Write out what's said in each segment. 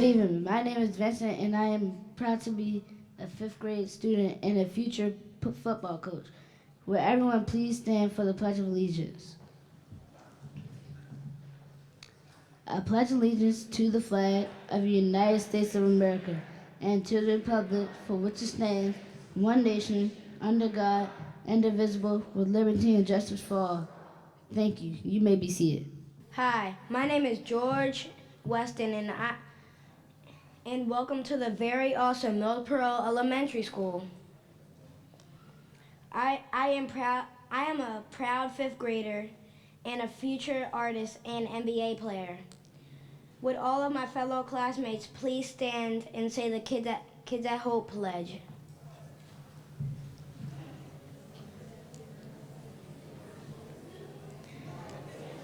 Good evening. My name is Vincent, and I am proud to be a fifth grade student and a future football coach. Will everyone please stand for the Pledge of Allegiance? I pledge allegiance to the flag of the United States of America and to the republic for which it stands, one nation, under God, indivisible, with liberty and justice for all. Thank you. You may be seated. Hi, my name is George Weston, and welcome to the very awesome North Parole Elementary School. I am a proud fifth grader and a future artist and NBA player. Would all of my fellow classmates please stand and say the Kids at Hope pledge?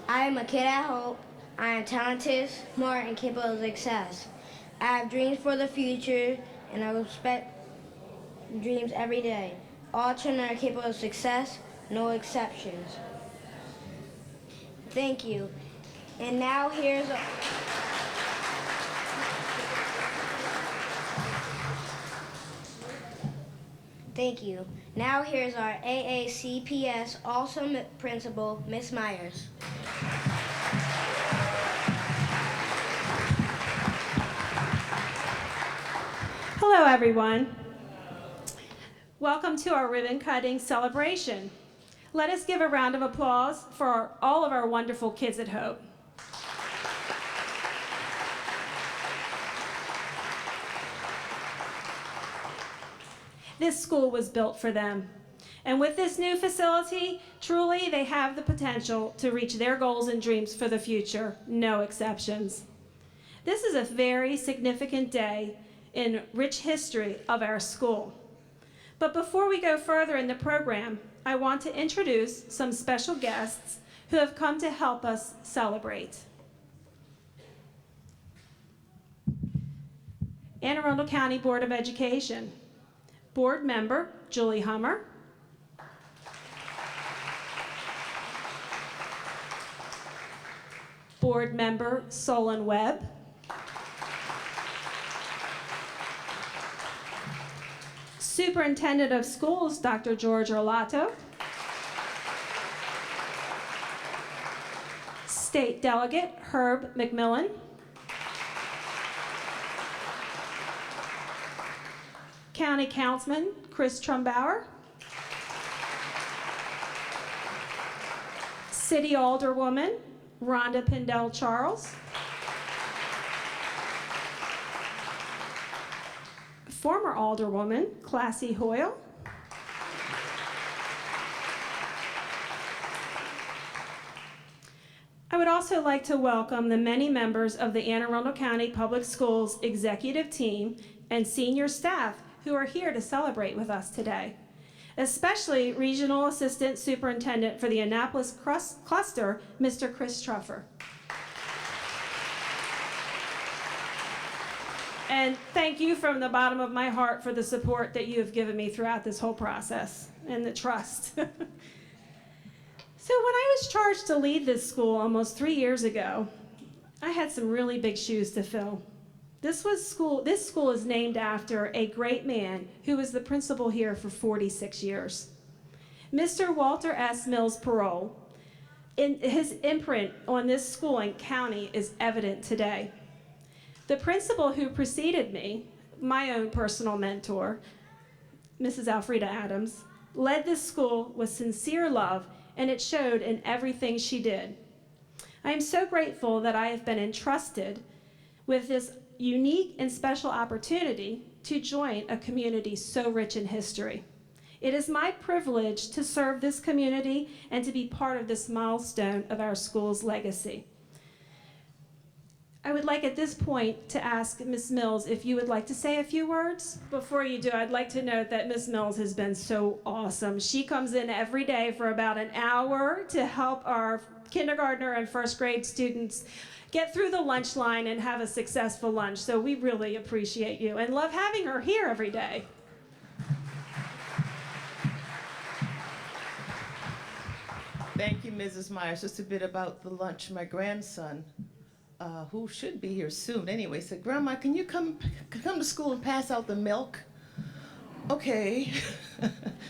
I am a kid at Hope. I am talented, smart, and capable of success. I have dreams for the future, and I respect dreams every day. All children are capable of success, no exceptions. Thank you. And now here's Thank you. Now here's our AACPS awesome principal, Miss Myers. Hello, everyone. Welcome to our ribbon cutting celebration. Let us give a round of applause for all of our wonderful kids at Hope. This school was built for them. And with this new facility, truly they have the potential to reach their goals and dreams for the future, no exceptions. This is a very significant day in rich history of our school. But before we go further in the program, I want to introduce some special guests who have come to help us celebrate. Anne Arundel County Board of Education. Board member, Julie Hummer. Board member, Solon Webb. Superintendent of Schools, Dr. George Orlato. State Delegate, Herb McMillan. County Councilman, Chris Trumbauer. City Alderwoman, Rhonda Pindell Charles. Former Alderwoman, Classy Hoyle. I would also like to welcome the many members of the Anne Arundel County Public Schools executive team and senior staff who are here to celebrate with us today, especially Regional Assistant Superintendent for the Annapolis Cluster, Mr. Chris Truffer. And thank you from the bottom of my heart for the support that you have given me throughout this whole process and the trust. So when I was charged to lead this school almost 3 years ago, I had some really big shoes to fill. This school is named after a great man who was the principal here for 46 years. Mr. Walter S. Mills Parole. His imprint on this school and county is evident today. The principal who preceded me, my own personal mentor, Mrs. Alfreda Adams, led this school with sincere love, and it showed in everything she did. I am so grateful that I have been entrusted with this unique and special opportunity to join a community so rich in history. It is my privilege to serve this community and to be part of this milestone of our school's legacy. I would like at this point to ask Ms. Mills if you would like to say a few words. Before you do, I'd like to note that Ms. Mills has been so awesome. She comes in every day for about an hour to help our kindergartner and first grade students get through the lunch line and have a successful lunch. So we really appreciate you and love having her here every day. Thank you, Mrs. Myers. Just a bit about the lunch. My grandson who should be here soon anyway, said, "Grandma, can you come to school and pass out the milk?" Okay.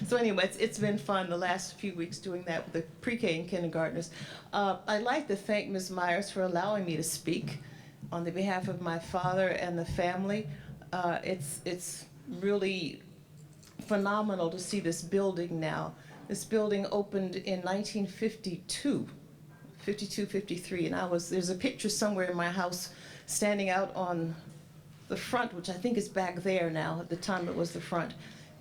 So anyway, it's been fun the last few weeks doing that with the pre-K and kindergartners. I'd like to thank Ms. Myers for allowing me to speak on the behalf of my father and the family. It's really phenomenal to see this building now. This building opened in 1952, 53, and there's a picture somewhere in my house standing out on the front, which I think is back there now. At the time it was the front,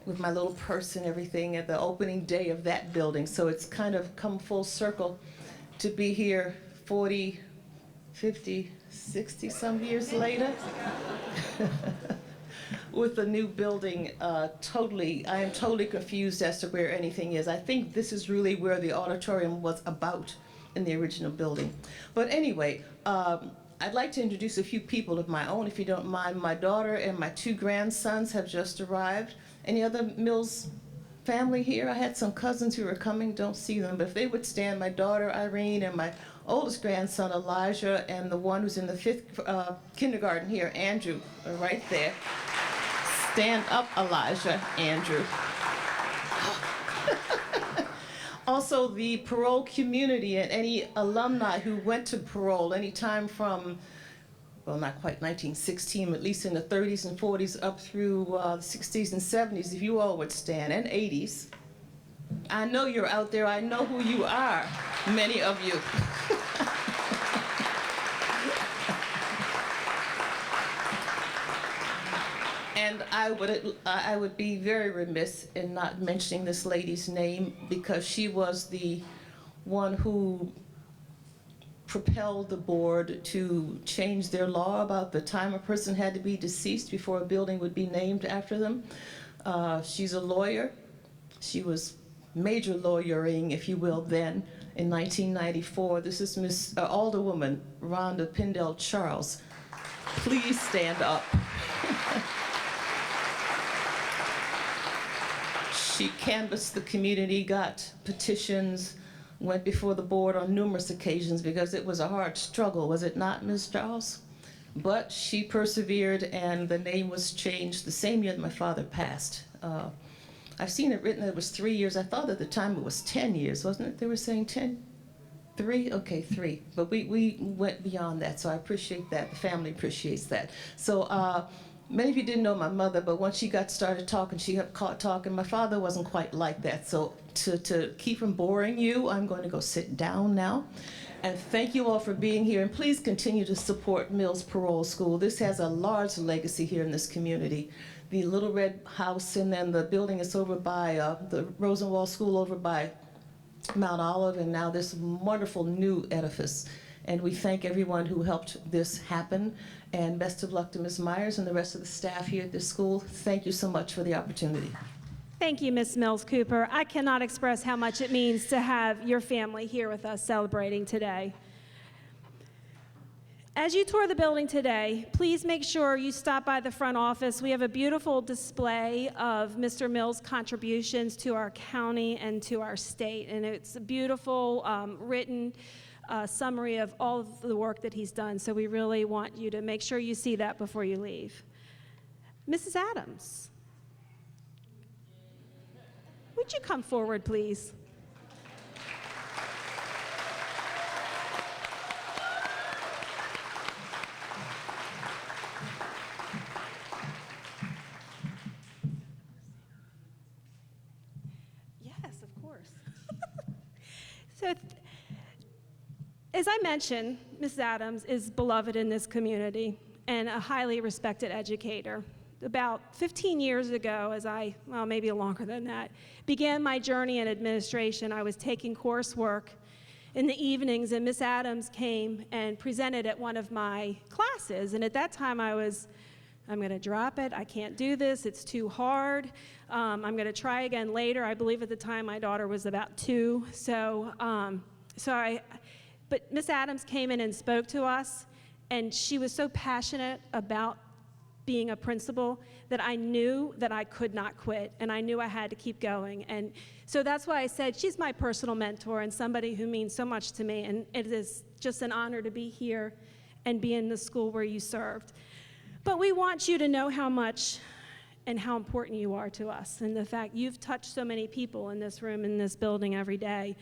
with my little purse and everything at the opening day of that building. So it's kind of come full circle to be here 40, 50, 60 some years later. With the new building, I am totally confused as to where anything is. I think this is really where the auditorium was about in the original building. But anyway, I'd like to introduce a few people of my own, if you don't mind. My daughter and my 2 grandsons have just arrived. Any other Mills family here? I had some cousins who were coming, don't see them, but if they would stand, my daughter Irene and my oldest grandson Elijah, and the one who's in the 5th kindergarten here, Andrew, are right there. Stand up, Elijah, Andrew. Also, the Parole community and any alumni who went to Parole anytime from, well, not quite 1916, at least in the 30s and 40s up through the 60s and 70s, if you all would stand, and 80s. I know you're out there. I know who you are, many of you. And I would be very remiss in not mentioning this lady's name, because she was the one who propelled the board to change their law about the time a person had to be deceased before a building would be named after them. She's a lawyer. She was major lawyering, if you will, then in 1994. This is Miss Alderwoman Rhonda Pindell Charles. Please stand up. She canvassed the community, got petitions, went before the board on numerous occasions because it was a hard struggle, was it not, Ms. Charles? But she persevered, and the name was changed the same year that my father passed. I've seen it written that it was 3 years. I thought at the time it was 10 years, wasn't it? They were saying 10? 3? Okay, 3. But we went beyond that, so I appreciate that. The family appreciates that. So many of you didn't know my mother, but once she got started talking, she got caught talking. My father wasn't quite like that, so to keep from boring you, I'm going to go sit down now. And thank you all for being here, and please continue to support Mills Parole School. This has a large legacy here in this community. The Little Red House, and then the building is over by the Rosenwald School over by Mount Olive, and now this wonderful new edifice. And we thank everyone who helped this happen. And best of luck to Ms. Myers and the rest of the staff here at this school. Thank you so much for the opportunity. Thank you, Ms. Mills Cooper. I cannot express how much it means to have your family here with us celebrating today. As you tour the building today, please make sure you stop by the front office. We have a beautiful display of Mr. Mills' contributions to our county and to our state, and it's a beautiful written summary of all of the work that he's done, so we really want you to make sure you see that before you leave. Mrs. Adams, would you come forward, please? Yes, of course. So, as I mentioned, Ms. Adams is beloved in this community and a highly respected educator. About 15 years ago, well, maybe longer than that, began my journey in administration. I was taking coursework in the evenings, and Ms. Adams came and presented at one of my classes. And at that time, I'm going to drop it. I can't do this. It's too hard. I'm going to try again later. I believe at the time my daughter was about 2. But Ms. Adams came in and spoke to us, and she was so passionate about being a principal that I knew that I could not quit, and I knew I had to keep going. And so that's why I said she's my personal mentor and somebody who means so much to me, and it is just an honor to be here and be in the school where you served. But we want you to know how much and how important you are to us, and the fact you've touched so many people in this room, in this building every day.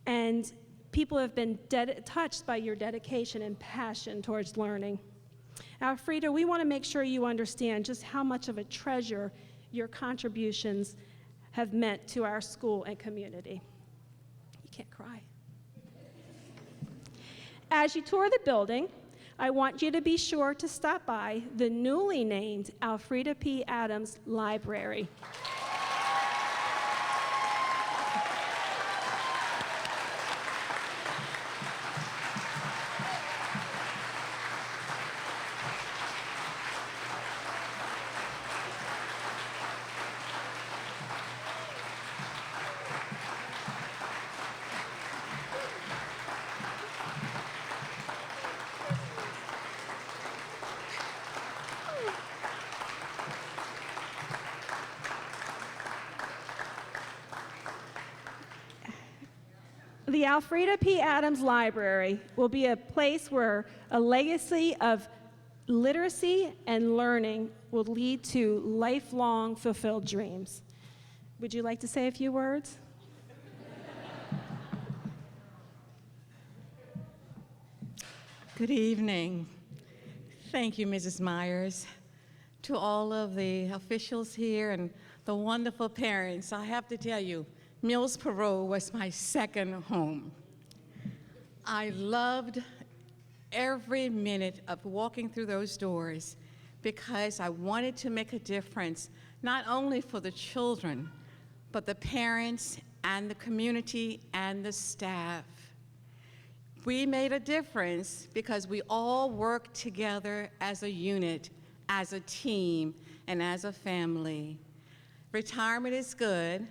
And people have been touched by your dedication and passion towards learning. Alfreda, we want to make sure you understand just how much of a treasure your contributions have meant to our school and community. You can't cry. As you tour the building, I want you to be sure to stop by the newly named Alfreda P. Adams Library. The Alfreda P. Adams Library will be a place where a legacy of literacy and learning will lead to lifelong fulfilled dreams. Would you like to say a few words? Good evening. Thank you, Mrs. Myers. To all of the officials here and the wonderful parents, I have to tell you, Mills Parole was my second home. I loved every minute of walking through those doors because I wanted to make a difference, not only for the children, but the parents and the community and the staff. We made a difference because we all worked together as a unit, as a team, and as a family. Retirement is good,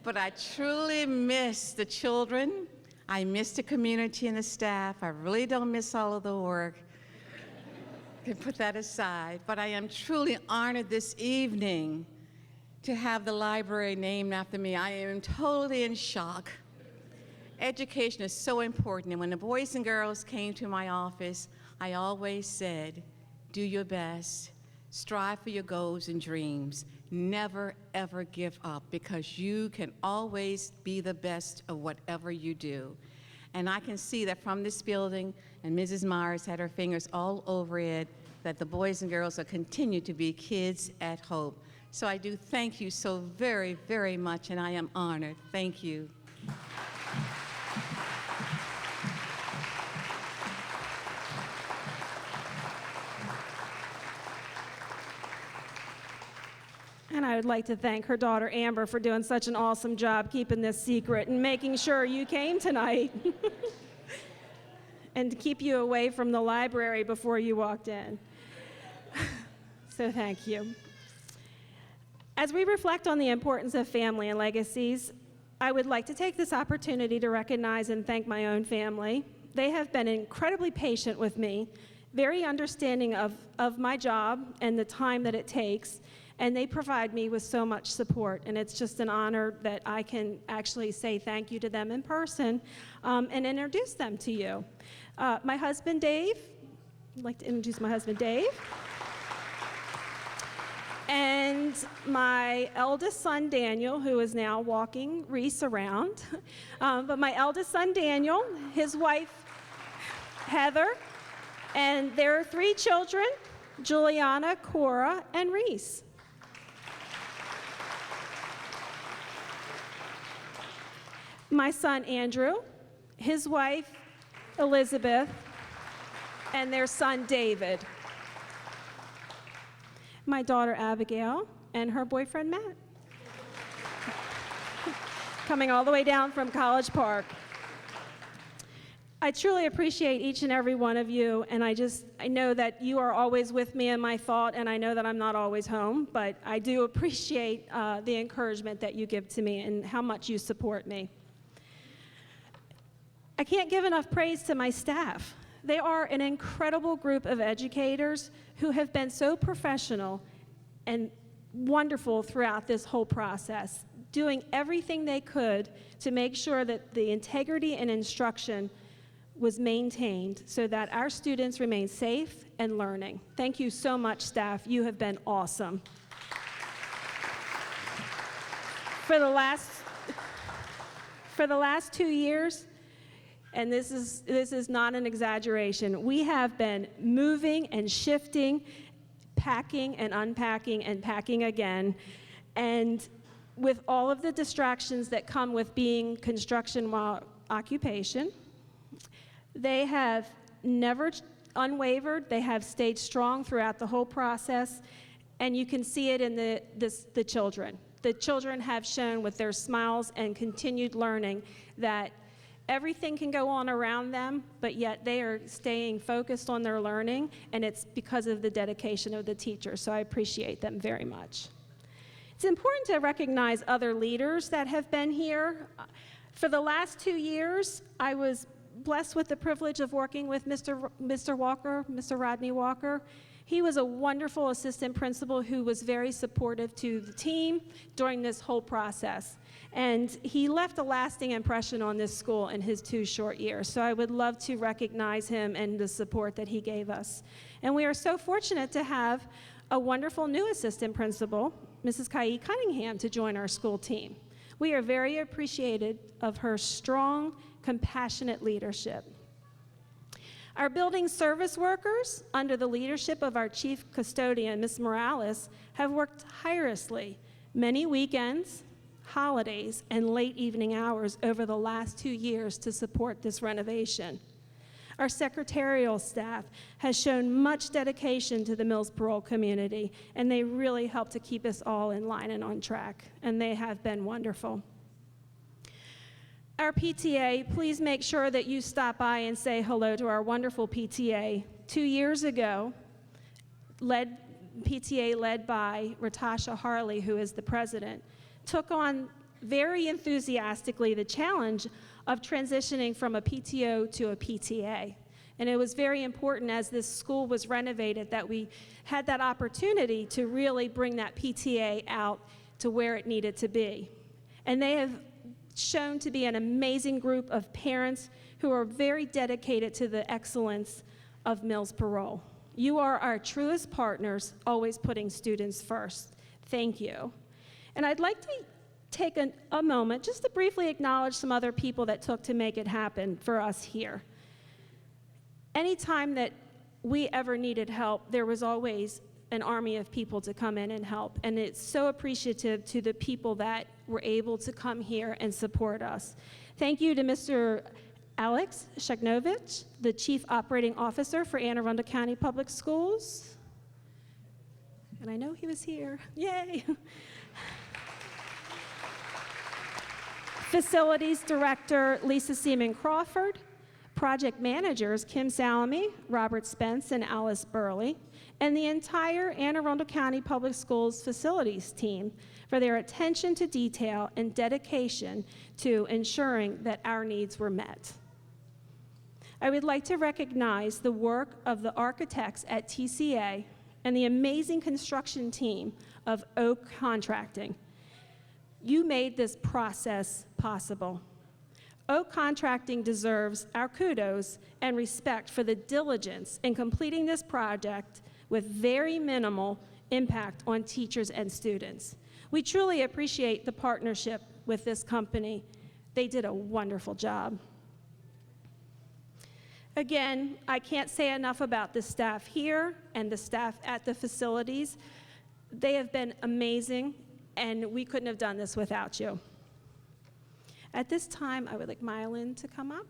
but I truly miss the children. I miss the community and the staff. I really don't miss all of the work. Can put that aside. But I am truly honored this evening to have the library named after me. I am totally in shock. Education is so important, and when the boys and girls came to my office, I always said, do your best, strive for your goals and dreams. Never, ever give up, because you can always be the best of whatever you do. And I can see that from this building, and Mrs. Myers had her fingers all over it, that the boys and girls will continue to be kids at hope. So I do thank you so very, very much, and I am honored. Thank you. And I would like to thank her daughter, Amber, for doing such an awesome job keeping this secret and making sure you came tonight and to keep you away from the library before you walked in. So thank you. As we reflect on the importance of family and legacies, I would like to take this opportunity to recognize and thank my own family. They have been incredibly patient with me, very understanding of my job and the time that it takes, and they provide me with so much support, and it's just an honor that I can actually say thank you to them in person and introduce them to you. My husband, Dave. I'd like to introduce my husband, Dave. And my eldest son, Daniel, who is now walking Reese around. But my eldest son, Daniel, his wife, Heather, and their 3 children, Juliana, Cora, and Reese. My son, Andrew, his wife, Elizabeth, and their son, David. My daughter, Abigail, and her boyfriend, Matt. Coming all the way down from College Park. I truly appreciate each and every one of you, and I know that you are always with me in my thought, and I know that I'm not always home, but I do appreciate the encouragement that you give to me and how much you support me. I can't give enough praise to my staff. They are an incredible group of educators who have been so professional and wonderful throughout this whole process, doing everything they could to make sure that the integrity and instruction was maintained so that our students remain safe and learning. Thank you so much, staff. You have been awesome. For the last 2 years, and this is not an exaggeration, we have been moving and shifting, packing and unpacking and packing again. And with all of the distractions that come with being construction while occupation, they have never unwavered. They have stayed strong throughout the whole process, and you can see it in the children. The children have shown with their smiles and continued learning that everything can go on around them, but yet they are staying focused on their learning, and it's because of the dedication of the teachers, so I appreciate them very much. It's important to recognize other leaders that have been here. For the last 2 years, I was blessed with the privilege of working with Mr. Walker, Mr. Rodney Walker. He was a wonderful assistant principal who was very supportive to the team during this whole process. And he left a lasting impression on this school in his 2 short years. So I would love to recognize him and the support that he gave us. And we are so fortunate to have a wonderful new assistant principal, Mrs. Kai Cunningham, to join our school team. We are very appreciative of her strong, compassionate leadership. Our building service workers, under the leadership of our chief custodian, Ms. Morales, have worked tirelessly many weekends, holidays, and late evening hours over the last 2 years to support this renovation. Our secretarial staff has shown much dedication to the Mills Parole community, and they really help to keep us all in line and on track, and they have been wonderful. Our PTA, please make sure that you stop by and say hello to our wonderful PTA. 2 years ago, PTA led by Ratasha Harley, who is the president, took on very enthusiastically the challenge of transitioning from a PTO to a PTA. And it was very important as this school was renovated that we had that opportunity to really bring that PTA out to where it needed to be. And they have shown to be an amazing group of parents who are very dedicated to the excellence of Mills Parole. You are our truest partners, always putting students first. Thank you. And I'd like to take a moment just to briefly acknowledge some other people that took to make it happen for us here. Anytime that we ever needed help, there was always an army of people to come in and help. And it's so appreciative to the people that were able to come here and support us. Thank you to Mr. Alex Shagnovich, the Chief Operating Officer for Anne Arundel County Public Schools. And I know he was here. Yay! Facilities Director Lisa Seaman Crawford, Project Managers Kim Salami, Robert Spence, and Alice Burley, and the entire Anne Arundel County Public Schools facilities team for their attention to detail and dedication to ensuring that our needs were met. I would like to recognize the work of the architects at TCA and the amazing construction team of Oak Contracting. You made this process possible. Oak Contracting deserves our kudos and respect for the diligence in completing this project with very minimal impact on teachers and students. We truly appreciate the partnership with this company. They did a wonderful job. Again, I can't say enough about the staff here and the staff at the facilities. They have been amazing, and we couldn't have done this without you. At this time, I would like Mylon to come up.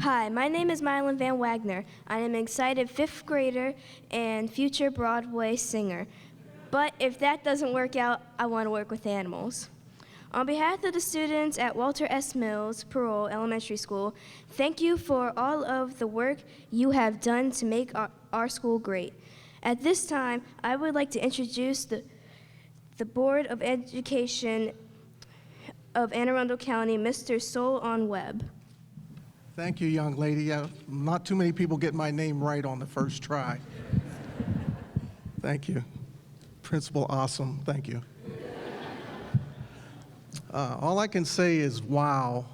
Hi, my name is Mylon Van Wagner. I am an excited 5th grader and future Broadway singer. But if that doesn't work out, I want to work with animals. On behalf of the students at Walter S. Mills Parole Elementary School, thank you for all of the work you have done to make our school great. At this time, I would like to introduce the Board of Education of Anne Arundel County, Mr. Sol-On Webb. Thank you, young lady. Not too many people get my name right on the first try. Thank you. Principal, awesome. Thank you. All I can say is wow.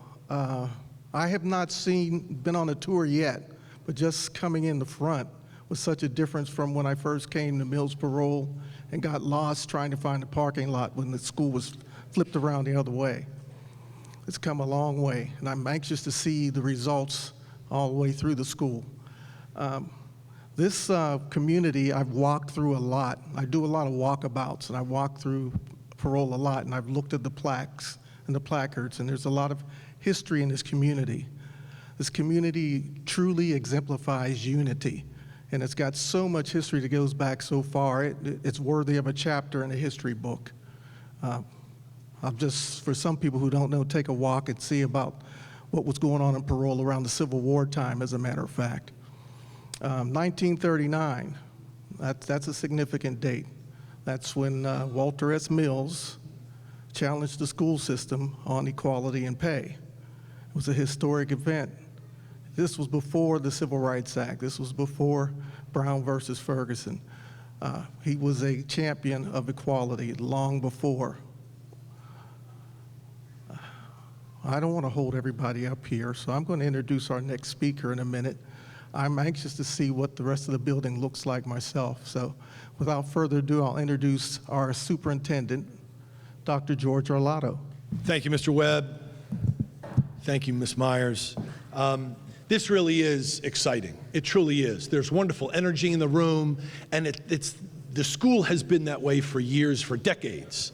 I have not been on a tour yet, but just coming in the front was such a difference from when I first came to Mills Parole and got lost trying to find the parking lot when the school was flipped around the other way. It's come a long way, and I'm anxious to see the results all the way through the school. This community I've walked through a lot. I do a lot of walkabouts, and I walk through Parole a lot, and I've looked at the plaques and the placards, and there's a lot of history in this community. This community truly exemplifies unity, and it's got so much history that goes back so far. It's worthy of a chapter in a history book. I'll just, for some people who don't know, take a walk and see about what was going on in Parole around the Civil War time, as a matter of fact. 1939, that's a significant date. That's when Walter S. Mills challenged the school system on equality and pay. It was a historic event. This was before the Civil Rights Act. This was before Brown versus Ferguson. He was a champion of equality long before. I don't want to hold everybody up here, so I'm going to introduce our next speaker in a minute. I'm anxious to see what the rest of the building looks like myself. So without further ado, I'll introduce our superintendent, Dr. George Arlotto. Thank you, Mr. Webb. Thank you, Ms. Myers. This really is exciting. It truly is. There's wonderful energy in the room, and the school has been that way for years, for decades.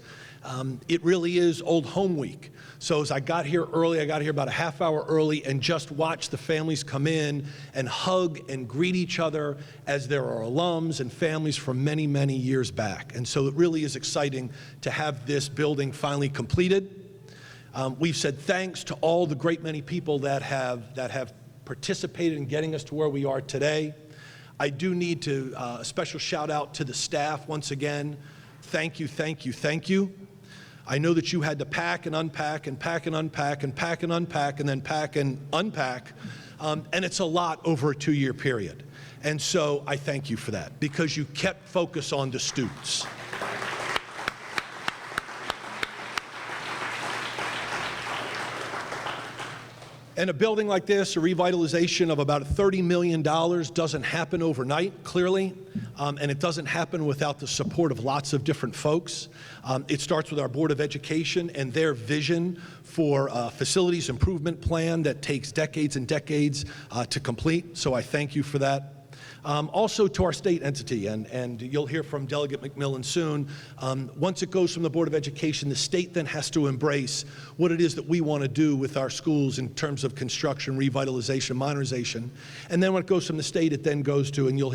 It really is Old Home Week. So as I got here early, I got here about a half hour early and just watched the families come in and hug and greet each other as there are alums and families from many, many years back. And so it really is exciting to have this building finally completed. We've said thanks to all the great many people that have participated in getting us to where we are today. I do need to a special shout out to the staff once again. Thank you, thank you, thank you. I know that you had to pack and unpack and pack and unpack and pack and unpack and then pack and unpack, and it's a lot over a 2-year period. And so I thank you for that because you kept focus on the students. And a building like this, a revitalization of about $30 million doesn't happen overnight, clearly, and it doesn't happen without the support of lots of different folks. It starts with our Board of Education and their vision for a facilities improvement plan that takes decades and decades to complete, so I thank you for that. Also to our state entity, and you'll hear from Delegate McMillan soon, once it goes from the Board of Education, the state then has to embrace what it is that we want to do with our schools in terms of construction, revitalization, modernization. And then when it goes from the state, it then goes to, and you'll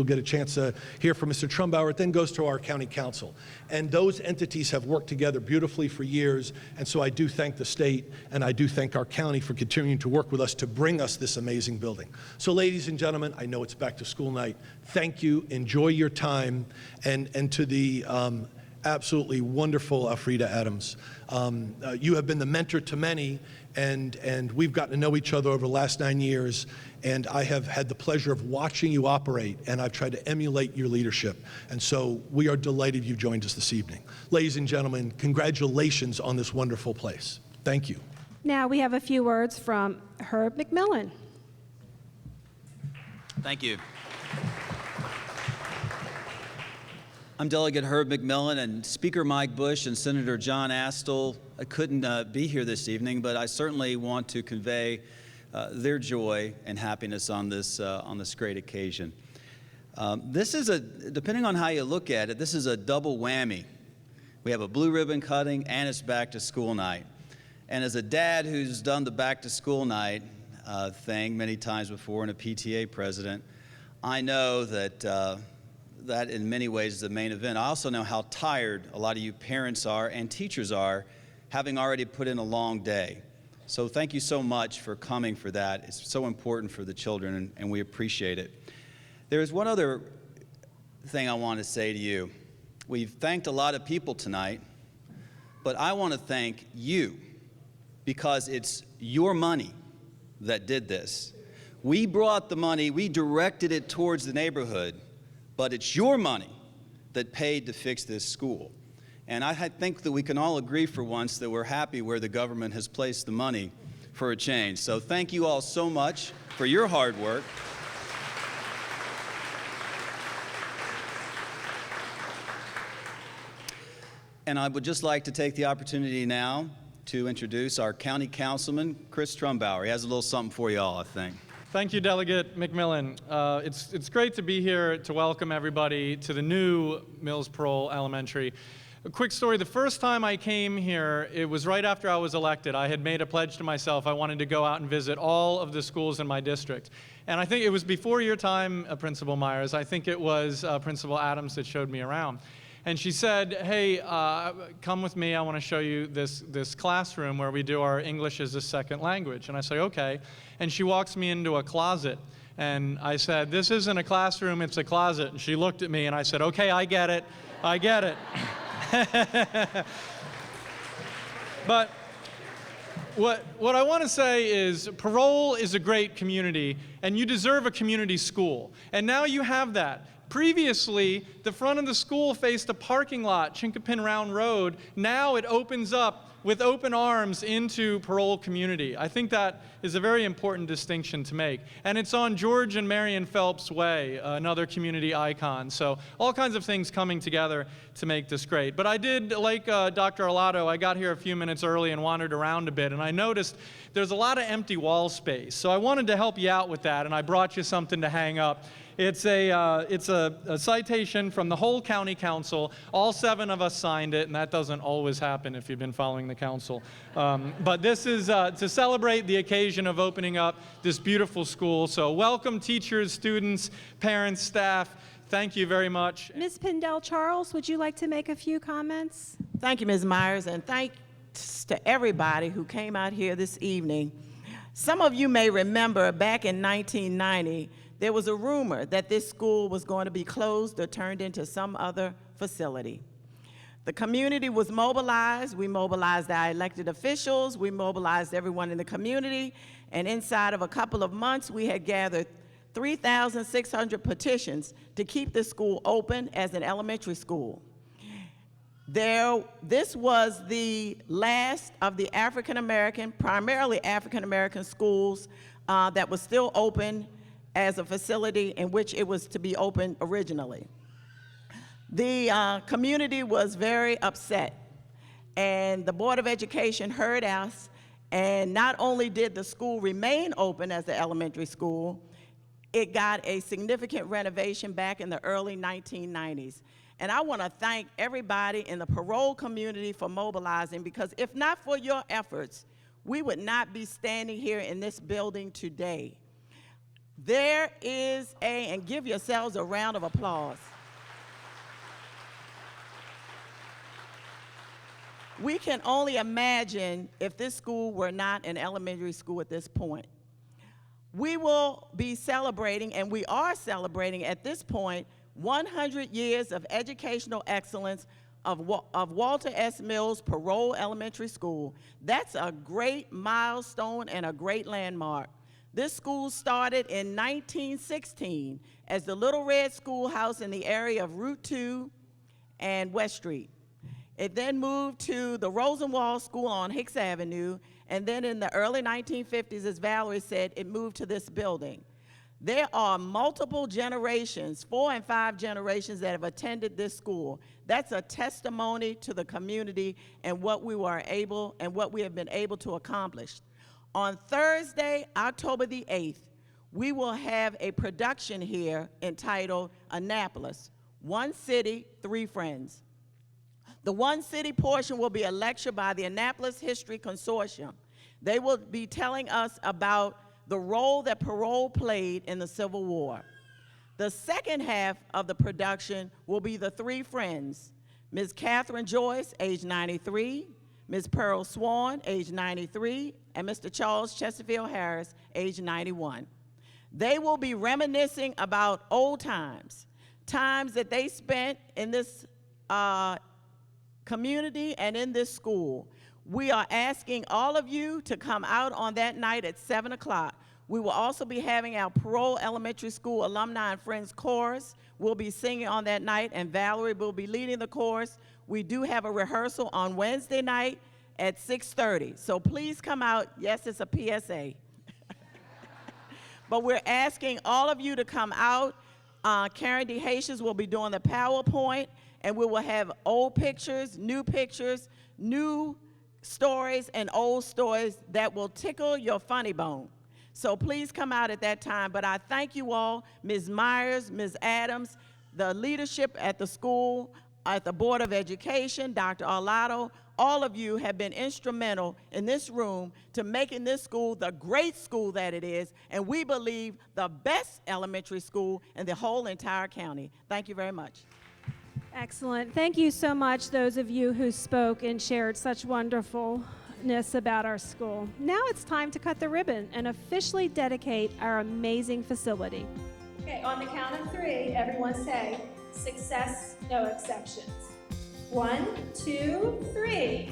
get a chance to hear from Mr. Trumbauer, it then goes to our county council. And those entities have worked together beautifully for years, and so I do thank the state, and I do thank our county for continuing to work with us to bring us this amazing building. So ladies and gentlemen, I know it's back to school night. Thank you, enjoy your time, and to the absolutely wonderful Alfreda Adams. You have been the mentor to many, and we've gotten to know each other over the last 9 years, and I have had the pleasure of watching you operate, and I've tried to emulate your leadership. And so we are delighted you've joined us this evening. Ladies and gentlemen, congratulations on this wonderful place. Thank you. Now we have a few words from Herb McMillan. Thank you. I'm Delegate Herb McMillan, and Speaker Mike Bush and Senator John Astle couldn't be here this evening, but I certainly want to convey their joy and happiness on this great occasion. This is depending on how you look at it, this is a double whammy. We have a blue ribbon cutting and it's back to school night. And as a dad who's done the back to school night thing many times before and a PTA president, I know that that in many ways is the main event. I also know how tired a lot of you parents are and teachers are, having already put in a long day. So thank you so much for coming for that. It's so important for the children, and we appreciate it. There is one other thing I want to say to you. We've thanked a lot of people tonight, but I want to thank you because it's your money that did this. We brought the money, we directed it towards the neighborhood, but it's your money that paid to fix this school. And I think that we can all agree for once that we're happy where the government has placed the money for a change. So thank you all so much for your hard work. And I would just like to take the opportunity now to introduce our County Councilman, Chris Trumbauer. He has a little something for you all, I think. Thank you, Delegate McMillan. It's great to be here to welcome everybody to the new Mills Parole Elementary. A quick story, the first time I came here, it was right after I was elected. I had made a pledge to myself I wanted to go out and visit all of the schools in my district. And I think it was before your time, Principal Myers. I think it was Principal Adams that showed me around. And she said, hey, come with me, I want to show you this classroom where we do our English as a second language. And I say, okay. And she walks me into a closet. And I said, this isn't a classroom, it's a closet. And she looked at me and I said, okay, I get it, I get it. But what I want to say is Parole is a great community, and you deserve a community school. And now you have that. Previously, the front of the school faced a parking lot, Chinkapin Round Road. Now it opens up with open arms into Parole community. I think that is a very important distinction to make. And it's on George and Marion Phelps Way, another community icon. So all kinds of things coming together to make this great. But I did, like Dr. Arlotto, I got here a few minutes early and wandered around a bit, and I noticed there's a lot of empty wall space. So I wanted to help you out with that, and I brought you something to hang up. It's a citation from the whole county council. All 7 of us signed it, and that doesn't always happen if you've been following the council. But this is to celebrate the occasion of opening up this beautiful school. So welcome teachers, students, parents, staff. Thank you very much. Ms. Pindell Charles, would you like to make a few comments? Thank you, Ms. Myers, and thanks to everybody who came out here this evening. Some of you may remember back in 1990, there was a rumor that this school was going to be closed or turned into some other facility. The community was mobilized. We mobilized our elected officials. We mobilized everyone in the community. And inside of a couple of months, we had gathered 3,600 petitions to keep the school open as an elementary school. This was the last of the African-American, primarily African-American schools that was still open as a facility in which it was to be open originally. The community was very upset, and the Board of Education heard us, and not only did the school remain open as an elementary school, it got a significant renovation back in the early 1990s. And I want to thank everybody in the Parole community for mobilizing, because if not for your efforts, we would not be standing here in this building today. There is and give yourselves a round of applause. We can only imagine if this school were not an elementary school at this point. We will be celebrating, and we are celebrating at this point, 100 years of educational excellence of Walter S. Mills Parole Elementary School. That's a great milestone and a great landmark. This school started in 1916 as the Little Red Schoolhouse in the area of Route 2 and West Street. It then moved to the Rosenwald School on Hicks Avenue, and then in the early 1950s, as Valerie said, it moved to this building. There are multiple generations, 4 and 5 generations that have attended this school. That's a testimony to the community and what we were able and what we have been able to accomplish. On Thursday, October the 8th, we will have a production here entitled Annapolis, One City, Three Friends. The One City portion will be a lecture by the Annapolis History Consortium. They will be telling us about the role that Parole played in the Civil War. The second half of the production will be the three friends, Ms. Catherine Joyce, age 93, Ms. Pearl Swan, age 93, and Mr. Charles Chesterfield Harris, age 91. They will be reminiscing about old times, times that they spent in this community and in this school. We are asking all of you to come out on that night at 7 o'clock. We will also be having our Parole Elementary School Alumni and Friends Chorus. We'll be singing on that night, and Valerie will be leading the chorus. We do have a rehearsal on Wednesday night at 6:30. So please come out. Yes, it's a PSA. But we're asking all of you to come out. Karen DeHacius will be doing the PowerPoint, and we will have old pictures, new stories, and old stories that will tickle your funny bone. So please come out at that time. But I thank you all, Ms. Myers, Ms. Adams, the leadership at the school, at the Board of Education, Dr. Arlotto. All of you have been instrumental in this room to making this school the great school that it is, and we believe the best elementary school in the whole entire county. Thank you very much. Excellent. Thank you so much, those of you who spoke and shared such wonderfulness about our school. Now it's time to cut the ribbon and officially dedicate our amazing facility. Okay, on the count of 3, everyone say, success, no exceptions. 1, 2, 3.